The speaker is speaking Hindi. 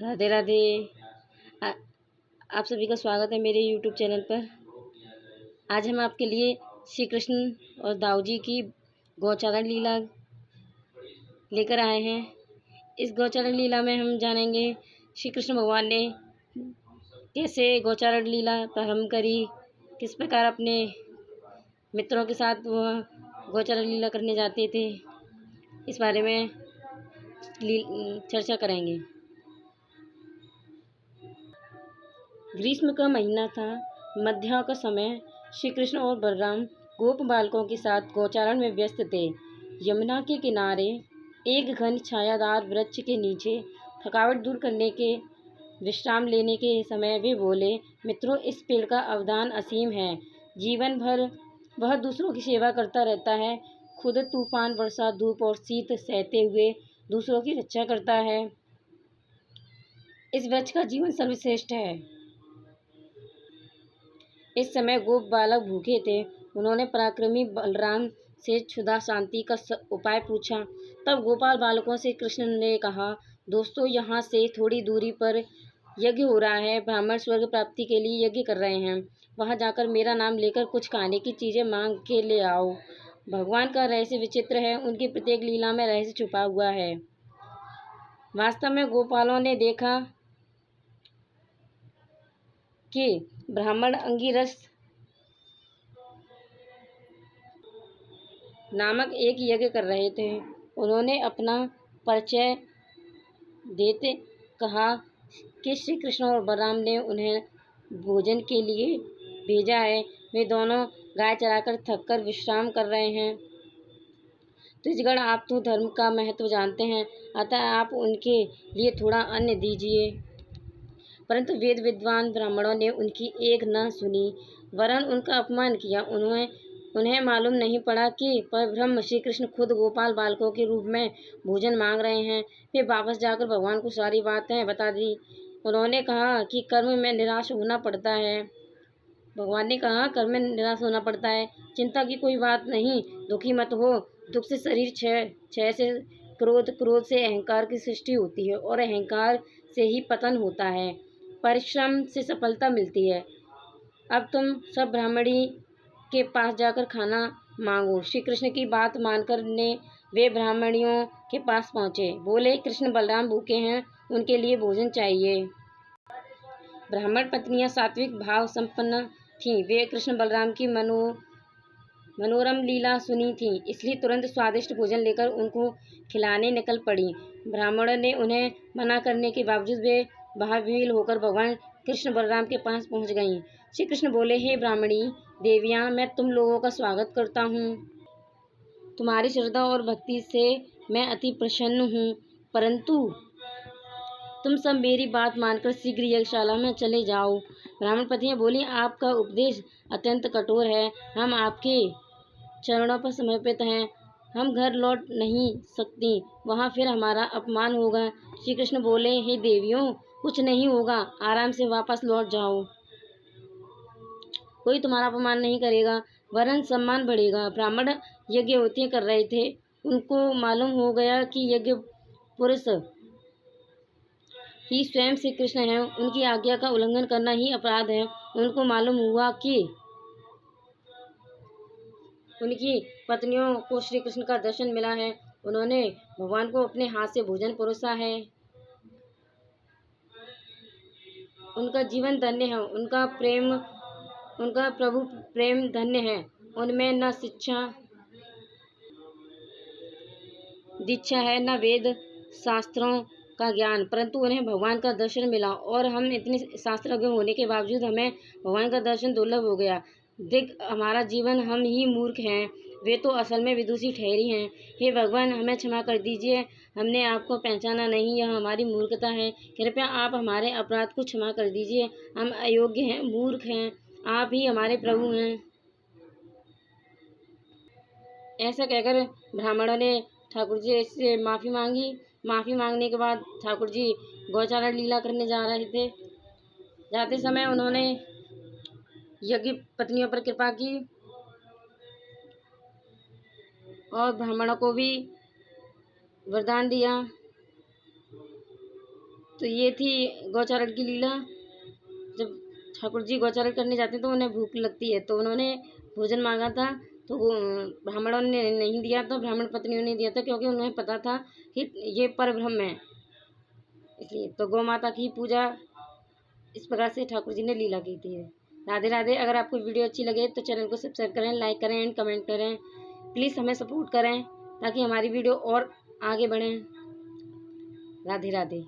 राधे राधे। आ- आप सभी का स्वागत है मेरे YouTube चैनल पर। आज हम आपके लिए श्री कृष्ण और दाऊ जी की गौचारण लीला लेकर आए हैं। इस गौचारण लीला में हम जानेंगे श्री कृष्ण भगवान ने कैसे गौचारण लीला प्रारंभ करी, किस प्रकार अपने मित्रों के साथ वह गौचारण लीला करने जाते थे। इस बारे में चर्चा करेंगे। ग्रीष्म का महीना था। मध्याह्न का समय। श्री कृष्ण और बलराम गोप बालकों के साथ गौचारण में व्यस्त थे। यमुना के किनारे एक घन छायादार वृक्ष के नीचे थकावट दूर करने के विश्राम लेने के समय वे बोले, मित्रों, इस पेड़ का अवदान असीम है। जीवन भर वह दूसरों की सेवा करता रहता है। खुद तूफान, वर्षा, धूप और शीत सहते हुए दूसरों की रक्षा करता है। इस वृक्ष का जीवन सर्वश्रेष्ठ है। इस समय गोप बालक भूखे थे। उन्होंने पराक्रमी बलराम से क्षुधा शांति का उपाय पूछा। तब गोपाल बालकों से कृष्ण ने कहा, दोस्तों, यहाँ से थोड़ी दूरी पर यज्ञ हो रहा है। ब्राह्मण स्वर्ग प्राप्ति के लिए यज्ञ कर रहे हैं। वहाँ जाकर मेरा नाम लेकर कुछ खाने की चीज़ें मांग के ले आओ। भगवान का रहस्य विचित्र है। उनकी प्रत्येक लीला में रहस्य छुपा हुआ है। वास्तव में गोपालों ने देखा कि ब्राह्मण अंगिरस नामक एक यज्ञ कर रहे थे। उन्होंने अपना परिचय देते कहा कि श्री कृष्ण और बलराम ने उन्हें भोजन के लिए भेजा है। वे दोनों गाय चराकर थककर विश्राम कर रहे हैं। त्रिजगण, आप तो धर्म का महत्व जानते हैं, अतः आप उनके लिए थोड़ा अन्न दीजिए। परंतु वेद विद्वान ब्राह्मणों ने उनकी एक न सुनी, वरन उनका अपमान किया। उन्हें मालूम नहीं पड़ा कि परब्रह्म श्री कृष्ण खुद गोपाल बालकों के रूप में भोजन मांग रहे हैं। वे वापस जाकर भगवान को सारी बातें बता दी। उन्होंने कहा कि कर्म में निराश होना पड़ता है। भगवान ने कहा, कर्म में निराश होना पड़ता है। चिंता की कोई बात नहीं, दुखी मत हो। दुख से शरीर क्षय से क्रोध, क्रोध से अहंकार की सृष्टि होती है और अहंकार से ही पतन होता है। परिश्रम से सफलता मिलती है। अब तुम सब ब्राह्मणी के पास जाकर खाना मांगो। श्री कृष्ण की बात मानकर वे ब्राह्मणियों के पास पहुँचे। बोले, कृष्ण बलराम भूखे हैं, उनके लिए भोजन चाहिए। ब्राह्मण पत्नियां सात्विक भाव संपन्न थीं। वे कृष्ण बलराम की मनोरम लीला सुनी थीं, इसलिए तुरंत स्वादिष्ट भोजन लेकर उनको खिलाने निकल पड़ी। ब्राह्मणों ने उन्हें मना करने के बावजूद वे भावविह्वल होकर भगवान कृष्ण बलराम के पास पहुंच गईं। श्री कृष्ण बोले, हे ब्राह्मणी देवियां, मैं तुम लोगों का स्वागत करता हूँ। तुम्हारी श्रद्धा और भक्ति से मैं अति प्रसन्न हूँ। परंतु तुम सब मेरी बात मानकर शीघ्र यज्ञशाला में चले जाओ। ब्राह्मण पत्नियां बोली, आपका उपदेश अत्यंत कठोर है। हम आपके चरणों पर समर्पित हैं। हम घर लौट नहीं सकती, वहाँ फिर हमारा अपमान होगा। श्री कृष्ण बोले, हे देवियों, कुछ नहीं होगा, आराम से वापस लौट जाओ। कोई तुम्हारा अपमान नहीं करेगा, वरन सम्मान बढ़ेगा। ब्राह्मण यज्ञ कर रहे थे। उनको मालूम हो गया कि यज्ञ पुरुष ही स्वयं श्री कृष्ण हैं। उनकी आज्ञा का उल्लंघन करना ही अपराध है। उनको मालूम हुआ कि उनकी पत्नियों को श्री कृष्ण का दर्शन मिला है। उन्होंने भगवान को अपने हाथ से भोजन परोसा है। उनका जीवन धन्य है। उनका प्रभु प्रेम धन्य है। उनमें न शिक्षा दीक्षा है, न वेद शास्त्रों का ज्ञान, परंतु उन्हें भगवान का दर्शन मिला। और हम इतने शास्त्रज्ञ होने के बावजूद हमें भगवान का दर्शन दुर्लभ हो गया। देख, हमारा जीवन, हम ही मूर्ख हैं, वे तो असल में विदुषी ठहरी हैं। हे भगवान, हमें क्षमा कर दीजिए, हमने आपको पहचाना नहीं, यह हमारी मूर्खता है। कृपया आप हमारे अपराध को क्षमा कर दीजिए। हम अयोग्य हैं, मूर्ख हैं, आप ही हमारे प्रभु हैं। ऐसा कहकर ब्राह्मणों ने ठाकुर जी से माफ़ी मांगी। माफ़ी मांगने के बाद ठाकुर जी गौचारण लीला करने जा रहे थे। जाते समय उन्होंने यज्ञ पत्नियों पर कृपा की और ब्राह्मणों को भी वरदान दिया तो ये थी गौचारण की लीला। जब ठाकुर जी गौचारण करने जाते हैं तो उन्हें भूख लगती है, तो उन्होंने भोजन मांगा था, तो वो ब्राह्मणों ने नहीं दिया था, ब्राह्मण पत्नियों ने दिया था, क्योंकि उन्हें पता था कि ये परब्रह्म है, इसलिए। तो गौ माता की पूजा इस प्रकार से ठाकुर जी ने लीला की थी। राधे राधे। अगर आपको वीडियो अच्छी लगे तो चैनल को सब्सक्राइब करें, लाइक करें एंड कमेंट करें। प्लीज़ हमें सपोर्ट करें ताकि हमारी वीडियो और आगे बढ़ें। राधे राधे।